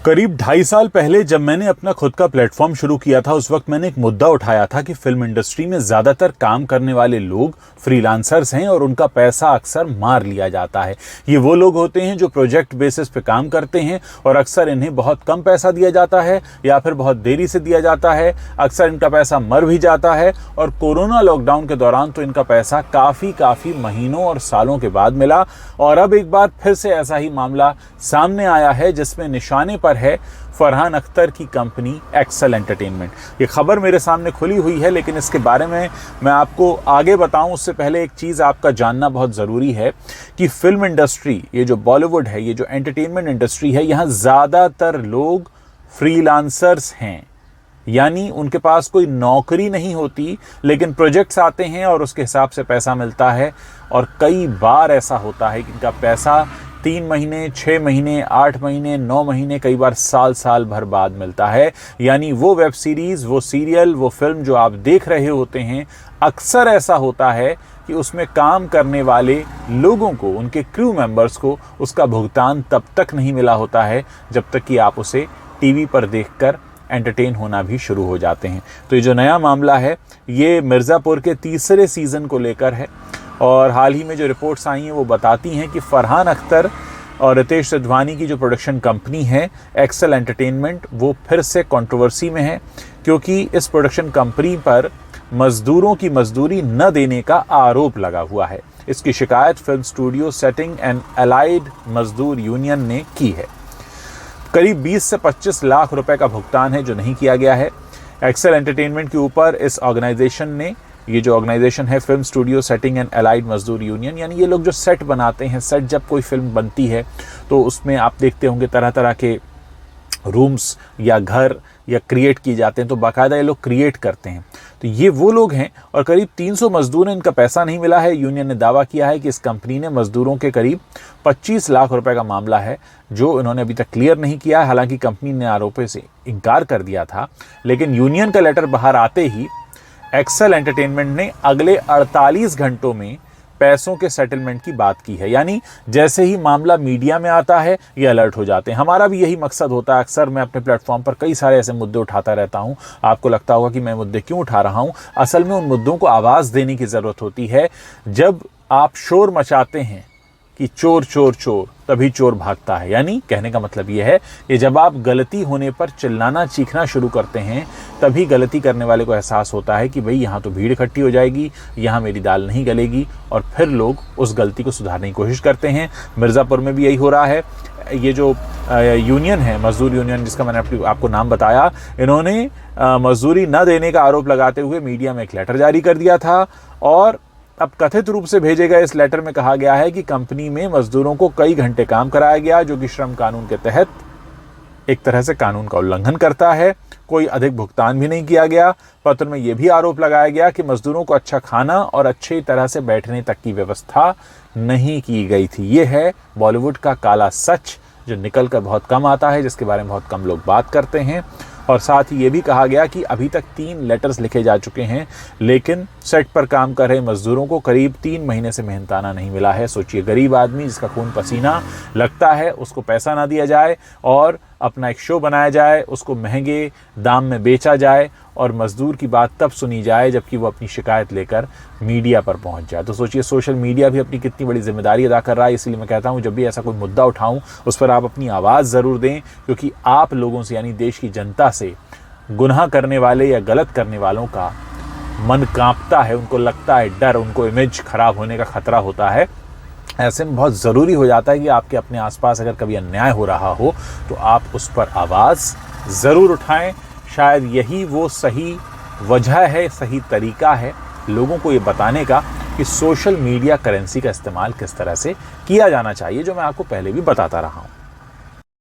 करीब 2.5 साल पहले जब मैंने अपना खुद का प्लेटफॉर्म शुरू किया था, उस वक्त मैंने एक मुद्दा उठाया था कि फिल्म इंडस्ट्री में ज़्यादातर काम करने वाले लोग फ्रीलांसर्स हैं और उनका पैसा अक्सर मार लिया जाता है। ये वो लोग होते हैं जो प्रोजेक्ट बेसिस पे काम करते हैं और अक्सर इन्हें बहुत कम पैसा दिया जाता है या फिर बहुत देरी से दिया जाता है। अक्सर इनका पैसा मर भी जाता है और कोरोना लॉकडाउन के दौरान तो इनका पैसा काफ़ी महीनों और सालों के बाद मिला। और अब एक बार फिर से ऐसा ही मामला सामने आया है जिसमें निशाने पर है फरहान अख्तर की कंपनी एक्सेल एंटरटेनमेंट। ये खबर मेरे सामने खुली हुई है, लेकिन इसके बारे में मैं आपको आगे बताऊं उससे पहले एक चीज़ आपका जानना बहुत ज़रूरी है कि फिल्म इंडस्ट्री, ये जो बॉलीवुड है, ये जो एंटरटेनमेंट इंडस्ट्री है, यहाँ ज़्यादातर लोग फ्रीलांसर्स हैं। यानी उनके पास कोई नौकरी नहीं होती, लेकिन प्रोजेक्ट्स आते हैं और उसके हिसाब से पैसा मिलता है। और कई बार ऐसा होता है कि इनका पैसा 3 महीने, 6 महीने, 8 महीने, 9 महीने, कई बार साल भर बाद मिलता है। यानी वो वेब सीरीज़, वो सीरियल, वो फिल्म जो आप देख रहे होते हैं, अक्सर ऐसा होता है कि उसमें काम करने वाले लोगों को, उनके क्रू मेंबर्स को उसका भुगतान तब तक नहीं मिला होता है जब तक कि आप उसे टीवी पर देखकर एंटरटेन होना भी शुरू हो जाते हैं। तो ये जो नया मामला है, ये मिर्ज़ापुर के 3रे सीज़न को लेकर है और हाल ही में जो रिपोर्ट्स आई हैं वो बताती हैं कि फरहान अख्तर और रितेश सिधवानी की जो प्रोडक्शन कंपनी है एक्सेल एंटरटेनमेंट, वो फिर से कंट्रोवर्सी में है, क्योंकि इस प्रोडक्शन कंपनी पर मजदूरों की मजदूरी न देने का आरोप लगा हुआ है। इसकी शिकायत film studio setting and allied मजदूर यूनियन ने की है। करीब 20 से 25 लाख रुपए का भुगतान है जो नहीं किया गया है। एक्सेल एंटरटेनमेंट के ऊपर इस ऑर्गेनाइजेशन ने, ये जो ऑर्गेनाइजेशन है film studio setting and allied मजदूर यूनियन, यानी ये लोग जो सेट बनाते हैं, सेट जब कोई फिल्म बनती है तो उसमें आप देखते होंगे तरह तरह के रूम्स या घर या क्रिएट किए जाते हैं, तो बाकायदा ये लोग क्रिएट करते हैं। तो ये वो लोग हैं और करीब 300 मजदूर हैं, इनका पैसा नहीं मिला है। यूनियन ने दावा किया है कि इस कंपनी ने मजदूरों के करीब 25 लाख रुपए का मामला है जो इन्होंने अभी तक क्लियर नहीं किया है। हालांकि कंपनी ने आरोपों से इनकार कर दिया था, लेकिन यूनियन का लेटर बाहर आते ही एक्सेल एंटरटेनमेंट ने अगले 48 घंटों में पैसों के सेटलमेंट की बात की है। यानी जैसे ही मामला मीडिया में आता है ये अलर्ट हो जाते हैं। हमारा भी यही मकसद होता है। अक्सर मैं अपने प्लेटफॉर्म पर कई सारे ऐसे मुद्दे उठाता रहता हूं। आपको लगता होगा कि मैं मुद्दे क्यों उठा रहा हूं। असल में उन मुद्दों को आवाज़ देने की ज़रूरत होती है। जब आप शोर मचाते हैं कि चोर चोर चोर, तभी चोर भागता है। यानी कहने का मतलब यह है कि जब आप गलती होने पर चिल्लाना चीखना शुरू करते हैं, तभी गलती करने वाले को एहसास होता है कि भाई यहाँ तो भीड़ इकट्ठी हो जाएगी, यहाँ मेरी दाल नहीं गलेगी, और फिर लोग उस गलती को सुधारने की कोशिश करते हैं। मिर्ज़ापुर में भी यही हो रहा है। ये जो यूनियन है, मजदूर यूनियन, जिसका मैंने आपको नाम बताया, इन्होंने मजदूरी न देने का आरोप लगाते हुए मीडिया में एक लेटर जारी कर दिया था। और अब कथित रूप से भेजे गए इस लेटर में कहा गया है कि कंपनी में मजदूरों को कई घंटे काम कराया गया, जो कि श्रम कानून के तहत एक तरह से कानून का उल्लंघन करता है। कोई अधिक भुगतान भी नहीं किया गया। पत्र में यह भी आरोप लगाया गया कि मजदूरों को अच्छा खाना और अच्छी तरह से बैठने तक की व्यवस्था नहीं की गई थी। ये है बॉलीवुड का काला सच, जो निकल कर बहुत कम आता है, जिसके बारे में बहुत कम लोग बात करते हैं। और साथ ही ये भी कहा गया कि अभी तक 3 लेटर्स लिखे जा चुके हैं, लेकिन सेट पर काम कर रहे मजदूरों को करीब 3 महीने से मेहनताना नहीं मिला है। सोचिए, गरीब आदमी जिसका खून पसीना लगता है, उसको पैसा ना दिया जाए और अपना एक शो बनाया जाए, उसको महंगे दाम में बेचा जाए और मजदूर की बात तब सुनी जाए जबकि वो अपनी शिकायत लेकर मीडिया पर पहुंच जाए। तो सोचिए, सोशल मीडिया भी अपनी कितनी बड़ी जिम्मेदारी अदा कर रहा है। इसलिए मैं कहता हूं, जब भी ऐसा कोई मुद्दा उठाऊं, उस पर आप अपनी आवाज़ ज़रूर दें, क्योंकि आप लोगों से, यानी देश की जनता से, गुनाह करने वाले या गलत करने वालों का मन कांपता है, उनको लगता है डर, उनको इमेज खराब होने का खतरा होता है। ऐसे में बहुत ज़रूरी हो जाता है कि आपके अपने आसपास अगर कभी अन्याय हो रहा हो तो आप उस पर आवाज़ ज़रूर उठाएं। शायद यही वो सही वजह है, सही तरीका है लोगों को ये बताने का कि सोशल मीडिया करेंसी का इस्तेमाल किस तरह से किया जाना चाहिए, जो मैं आपको पहले भी बताता रहा हूँ।